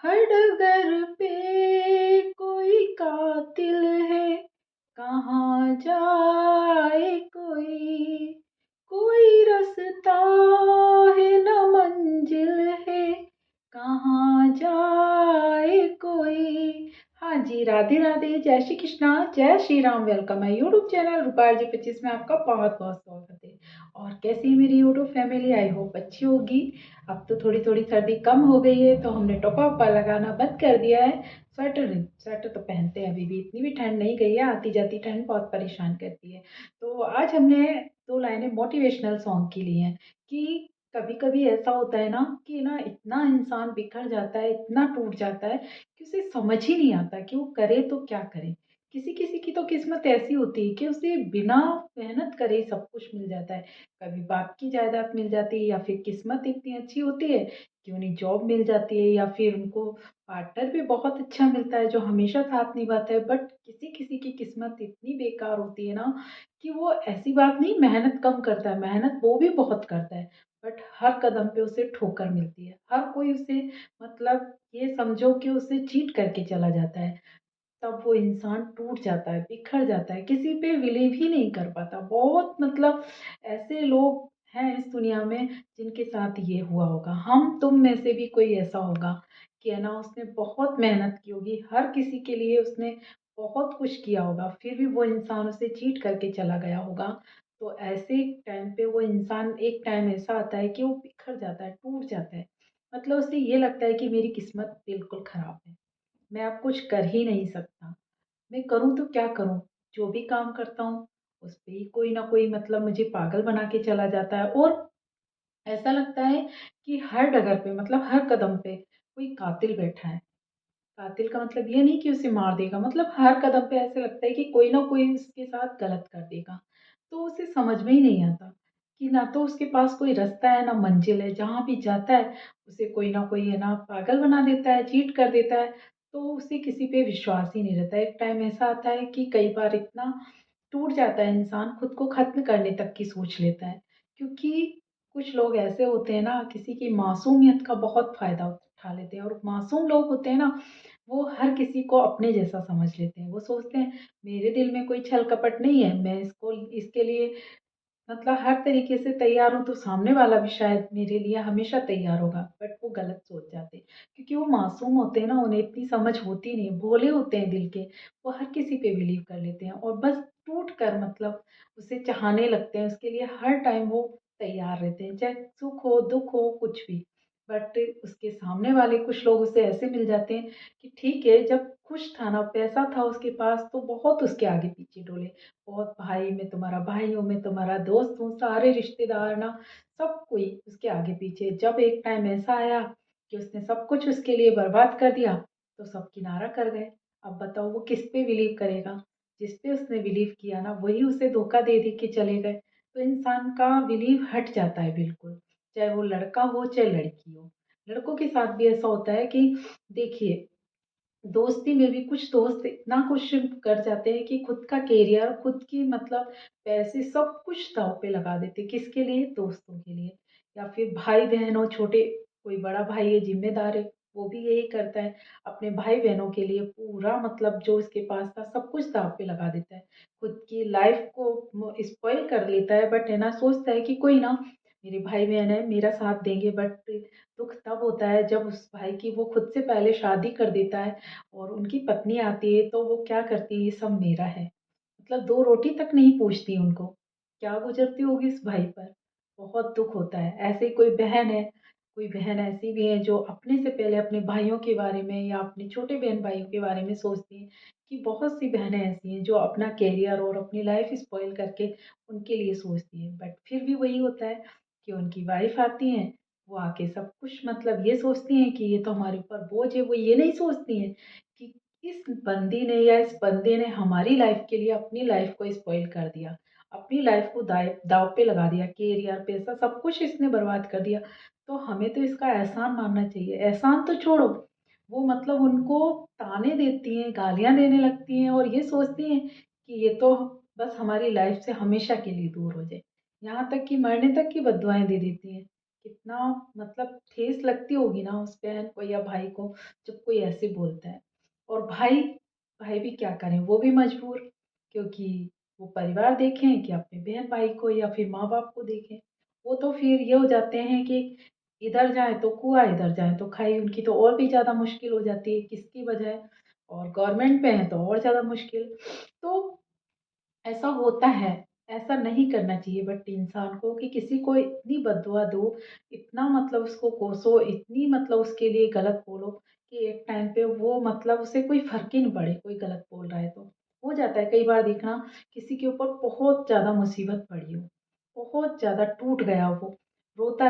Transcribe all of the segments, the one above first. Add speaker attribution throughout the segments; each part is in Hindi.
Speaker 1: हर डगर पे कोई कातिल है, कहाँ जाए कोई, कोई रास्ता है न मंजिल है, कहाँ जाए कोई। हाँ जी, राधे राधे, जय श्री कृष्णा, जय श्री राम। वेलकम है यूट्यूब चैनल रूपार जी 25 में आपका बहुत बहुत स्वागत है। और कैसी है मेरी यूट्यूब फैमिली? आई होप अच्छी होगी। अब तो थोड़ी थोड़ी सर्दी कम हो गई है तो हमने टोपा वोपा लगाना बंद कर दिया है। स्वेटर नहीं, स्वेटर तो पहनते हैं अभी भी, इतनी भी ठंड नहीं गई है। आती जाती ठंड बहुत परेशान करती है। तो आज हमने दो लाइनें मोटिवेशनल सॉन्ग की ली हैं कि कभी कभी ऐसा होता है ना कि ना इतना इंसान बिखर जाता है, इतना टूट जाता है कि उसे समझ ही नहीं आता कि वो करे तो क्या करे। किसी किसी की तो किस्मत ऐसी होती है कि उसे बिना मेहनत करे ही सब कुछ मिल जाता है। कभी बाप की जायदाद मिल जाती है, या फिर किस्मत इतनी अच्छी होती है कि उन्हें जॉब मिल जाती है, या फिर उनको पार्टनर भी बहुत अच्छा मिलता है जो हमेशा साथ निभाता है। बट किसी किसी की किस्मत इतनी बेकार होती है ना कि वो, ऐसी बात नहीं मेहनत कम करता है, मेहनत वो भी बहुत करता है, बट हर कदम पे उसे ठोकर मिलती है। हर कोई उसे, मतलब ये समझो कि उसे चीट करके चला जाता है। तब वो इंसान टूट जाता है, बिखर जाता है, किसी पे बिलीव ही नहीं कर पाता। बहुत, मतलब ऐसे लोग हैं इस दुनिया में जिनके साथ ये हुआ होगा। हम तुम में से भी कोई ऐसा होगा कि है ना, उसने बहुत मेहनत की होगी, हर किसी के लिए उसने बहुत कुछ किया होगा, फिर भी वो इंसान उसे चीट करके चला गया होगा। तो ऐसे टाइम पे वो इंसान, एक टाइम ऐसा आता है कि वो बिखर जाता है, टूट जाता है। मतलब उसे ये लगता है कि मेरी किस्मत बिल्कुल खराब है, मैं अब कुछ कर ही नहीं सकता, मैं करूँ तो क्या करूँ? जो भी काम करता हूँ, उस पे ही कोई ना कोई, मतलब मुझे पागल बना के चला जाता है। और ऐसा लगता है कि हर डगर पे, मतलब हर कदम पे कोई कातिल बैठा है। कातिल का मतलब ये नहीं कि उसे मार देगा, मतलब हर कदम पे ऐसे लगता है कि कोई ना कोई उसके साथ गलत कर देगा। तो उसे समझ में ही नहीं आता कि ना तो उसके पास कोई रास्ता है ना मंजिल है। जहाँ भी जाता है उसे कोई ना कोई है ना पागल बना देता है, चीट कर देता है। तो उसे किसी पे विश्वास ही नहीं रहता। एक टाइम ऐसा आता है कि कई बार इतना टूट जाता है इंसान, खुद को खत्म करने तक की सोच लेता है। क्योंकि कुछ लोग ऐसे होते हैं ना, किसी की मासूमियत का बहुत फायदा उठा लेते हैं। और मासूम लोग होते हैं ना, वो हर किसी को अपने जैसा समझ लेते हैं। वो सोचते हैं मेरे दिल में कोई छल कपट नहीं है, मैं इसको इसके लिए, मतलब हर तरीके से तैयार हूँ, तो सामने वाला भी शायद मेरे लिए हमेशा तैयार होगा। बट वो गलत सोच जाते हैं, क्योंकि वो मासूम होते हैं ना, उन्हें इतनी समझ होती नहीं, भोले होते हैं दिल के। वो हर किसी पे बिलीव कर लेते हैं और बस टूट कर, मतलब उसे चाहने लगते हैं। उसके लिए हर टाइम वो तैयार रहते हैं, चाहे सुख हो दुख हो कुछ भी। बट उसके सामने वाले कुछ लोग उसे ऐसे मिल जाते हैं कि ठीक है, जब खुश था ना, पैसा था उसके पास, तो बहुत उसके आगे पीछे डोले। बहुत, भाई मैं तुम्हारा भाई हूँ, मैं तुम्हारा दोस्त हूँ, सारे रिश्तेदार ना, सब कोई उसके आगे पीछे। जब एक टाइम ऐसा आया कि उसने सब कुछ उसके लिए बर्बाद कर दिया, तो सब किनारा कर गए। अब बताओ वो किस पे बिलीव करेगा? जिस पे उसने बिलीव किया ना, वही उसे धोखा दे दे के चले गए। तो इंसान का बिलीव हट जाता है बिल्कुल, चाहे वो लड़का हो चाहे लड़की हो। लड़कों के साथ भी ऐसा होता है कि, देखिए, दोस्ती में भी कुछ दोस्त इतना कुछ कर जाते हैं कि खुद का करियर, खुद की, मतलब पैसे, सब कुछ दांव पे लगा देते हैं। किसके लिए? दोस्तों के लिए। या फिर भाई बहन हो छोटे, कोई बड़ा भाई है जिम्मेदार है, वो भी यही करता है। अपने भाई बहनों के लिए पूरा, मतलब जो उसके पास था सब कुछ दांव पे लगा देता है। खुद की लाइफ को स्पॉइल कर लेता है। बट है ना, सोचता है कि कोई ना, मेरे भाई बहन है, मेरा साथ देंगे। बट दुख तब होता है जब उस भाई की वो खुद से पहले शादी कर देता है और उनकी पत्नी आती है तो वो क्या करती है, ये सब मेरा है, मतलब दो रोटी तक नहीं पूछती उनको। क्या गुजरती होगी इस भाई पर। बहुत दुख होता है। ऐसे ही कोई बहन है, कोई बहन ऐसी भी है जो अपने से पहले अपने भाइयों के बारे में या अपने छोटे बहन भाइयों के बारे में सोचती है। कि बहुत सी बहनें ऐसी हैं जो अपना कैरियर और अपनी लाइफ स्पॉइल करके उनके लिए सोचती है। बट फिर भी वही होता है कि उनकी वाइफ आती है, वो आके सब कुछ, मतलब ये सोचती हैं कि ये तो हमारे ऊपर बोझ है। वो ये नहीं सोचती हैं कि इस बंदी ने या इस बंदे ने हमारी लाइफ के लिए अपनी लाइफ को स्पॉइल कर दिया, अपनी लाइफ को दाव दाव पे लगा दिया, कैरियर पैसा सब कुछ इसने बर्बाद कर दिया। तो हमें तो इसका एहसान मानना चाहिए। एहसान तो छोड़ो, वो मतलब उनको ताने देती हैं, गालियां देने लगती हैं और ये सोचती हैं कि ये तो बस हमारी लाइफ से हमेशा के लिए दूर हो जाए। यहाँ तक कि मरने तक की बद्दुआएं दे देती हैं। कितना मतलब ठेस लगती होगी ना उस बहन को या भाई को जब कोई ऐसे बोलता है। और भाई भाई भी क्या करें, वो भी मजबूर, क्योंकि वो परिवार देखें कि अपने बहन भाई को या फिर माँ बाप को देखें। वो तो फिर ये हो जाते हैं कि इधर जाए तो कुआं, इधर जाए तो खाई। उनकी तो और भी ज़्यादा मुश्किल हो जाती है किसकी बजाय, और गवर्नमेंट पे है तो और ज़्यादा मुश्किल। तो ऐसा होता है, ऐसा नहीं करना चाहिए बट इंसान को कि किसी को इतनी बददुआ दो, इतना मतलब उसको कोसो, इतनी मतलब उसके लिए गलत बोलो कि एक टाइम पे वो मतलब उसे कोई फ़र्क ही नहीं पड़े, कोई गलत बोल रहा है तो। हो जाता है कई बार, देखना किसी के ऊपर बहुत ज़्यादा मुसीबत पड़ी हो, बहुत ज़्यादा टूट गया हो वो, रोता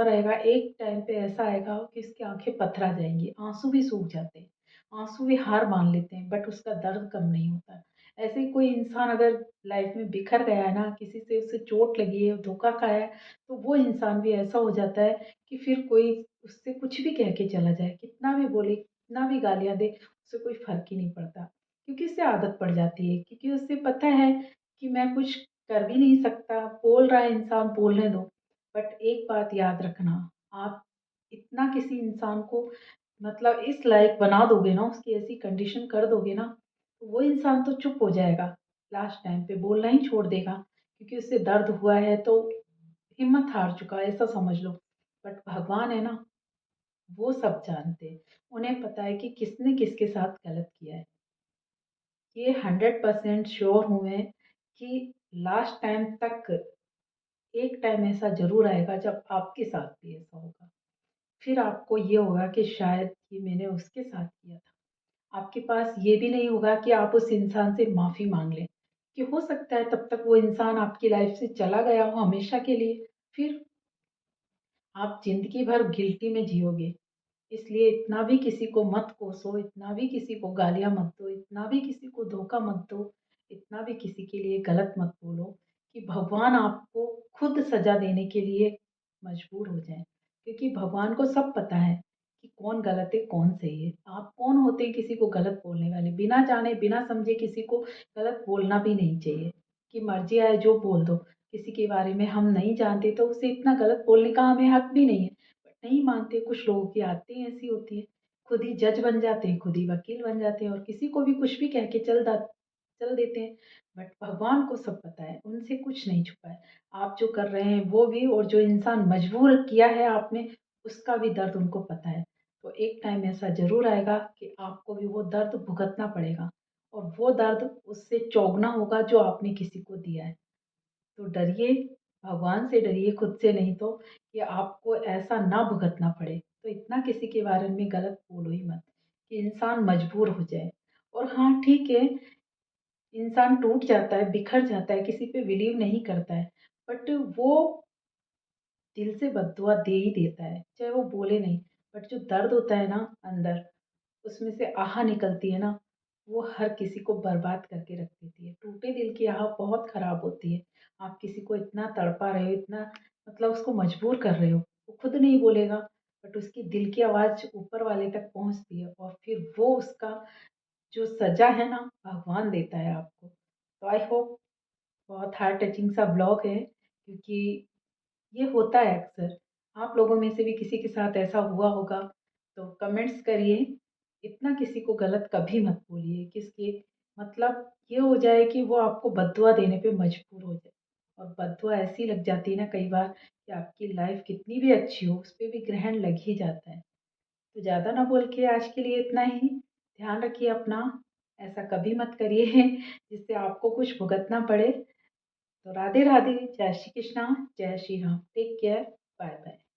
Speaker 1: रहेगा, एक टाइम पे ऐसा आएगा कि उसकी आँखें पथरा जाएँगी, आँसू भी सूख जाते हैं, आँसू भी हार मान लेते हैं बट उसका दर्द कम नहीं होता। ऐसे ही कोई इंसान अगर लाइफ में बिखर गया है ना, किसी से उसे चोट लगी है, धोखा खाया है, तो वो इंसान भी ऐसा हो जाता है कि फिर कोई उससे कुछ भी कह के चला जाए, कितना भी बोले, कितना भी गालियाँ दे, उसे कोई फ़र्क ही नहीं पड़ता। क्योंकि उससे आदत पड़ जाती है, क्योंकि उसे पता है कि मैं कुछ कर भी नहीं सकता, बोल रहा है इंसान बोलने दो। बट एक बात याद रखना, आप इतना किसी इंसान को मतलब इस लायक बना दोगे ना, उसकी ऐसी कंडीशन कर दोगे ना, तो वो इंसान तो चुप हो जाएगा, लास्ट टाइम पे बोलना ही छोड़ देगा, क्योंकि उससे दर्द हुआ है तो हिम्मत हार चुका है, ऐसा समझ लो। बट भगवान है ना, वो सब जानते हैं, उन्हें पता है कि किसने किसके साथ गलत किया है। ये 100% श्योर हूँ मैं कि लास्ट टाइम तक एक टाइम ऐसा ज़रूर आएगा जब आपके साथ भी ऐसा होगा। फिर आपको ये होगा कि शायद ये मैंने उसके साथ किया था। आपके पास ये भी नहीं होगा कि आप उस इंसान से माफ़ी माँग लें, कि हो सकता है तब तक वो इंसान आपकी लाइफ़ से चला गया हो हमेशा के लिए। फिर आप ज़िंदगी भर गिल्टी में जियोगे। इसलिए इतना भी किसी को मत कोसो, इतना भी किसी को गालियाँ मत दो, इतना भी किसी को धोखा मत दो, इतना भी किसी के लिए गलत मत बोलो कि भगवान आपको खुद सज़ा देने के लिए मजबूर हो जाएँ। क्योंकि भगवान को सब पता है कि कौन गलत है, कौन सही है। आप कौन होते हैं किसी को गलत बोलने वाले? बिना जाने, बिना समझे किसी को गलत बोलना भी नहीं चाहिए, कि मर्ज़ी आए जो बोल दो। किसी के बारे में हम नहीं जानते तो उसे इतना गलत बोलने का हमें हक भी नहीं है। नहीं मानते, कुछ लोगों की आदतें ऐसी होती हैं, खुद ही जज बन जाते हैं, खुद ही वकील बन जाते हैं और किसी को भी कुछ भी कह के चल देते हैं। बट भगवान को सब पता है, उनसे कुछ नहीं छुपा है। आप जो कर रहे हैं वो भी, और जो इंसान मजबूर किया है आपने, उसका भी दर्द उनको पता है। तो एक टाइम ऐसा ज़रूर आएगा कि आपको भी वो दर्द भुगतना पड़ेगा, और वो दर्द उससे चौगुना होगा जो आपने किसी को दिया है। तो डरिए, भगवान से डरिए, खुद से नहीं तो, कि आपको ऐसा ना भुगतना पड़े। तो इतना किसी के बारे में गलत बोलो ही मत कि इंसान मजबूर हो जाए। और हाँ, ठीक है, इंसान टूट जाता है, बिखर जाता है, किसी पे बिलीव नहीं करता है, बट वो दिल से बद्दुआ दे ही देता है, चाहे वो बोले नहीं। बट जो दर्द होता है ना अंदर, उसमें से आह निकलती है ना, वो हर किसी को बर्बाद करके रख देती है। टूटे दिल की आह बहुत खराब होती है। आप किसी को इतना तड़पा रहे हो, इतना मतलब उसको मजबूर कर रहे हो, वो खुद नहीं बोलेगा, बट उसकी दिल की आवाज़ ऊपर वाले तक पहुँचती है, और फिर वो उसका जो सज़ा है ना, भगवान देता है आपको। तो आई होप, बहुत हार्ट टचिंग सा ब्लॉग है, क्योंकि ये होता है अक्सर। आप लोगों में से भी किसी के साथ ऐसा हुआ होगा, तो कमेंट्स करिए। इतना किसी को गलत कभी मत बोलिए कि इसके मतलब ये हो जाए कि वो आपको बद्दुआ देने पे मजबूर हो जाए। और बद्दुआ ऐसी लग जाती है ना कई बार, कि आपकी लाइफ कितनी भी अच्छी हो, उस पे भी ग्रहण लग ही जाता है। तो ज़्यादा ना बोल के आज के लिए इतना ही। ध्यान रखिए अपना, ऐसा कभी मत करिए जिससे आपको कुछ भुगतना पड़े। तो राधे राधे, जय श्री कृष्णा, जय Shri Ram, take care, bye bye.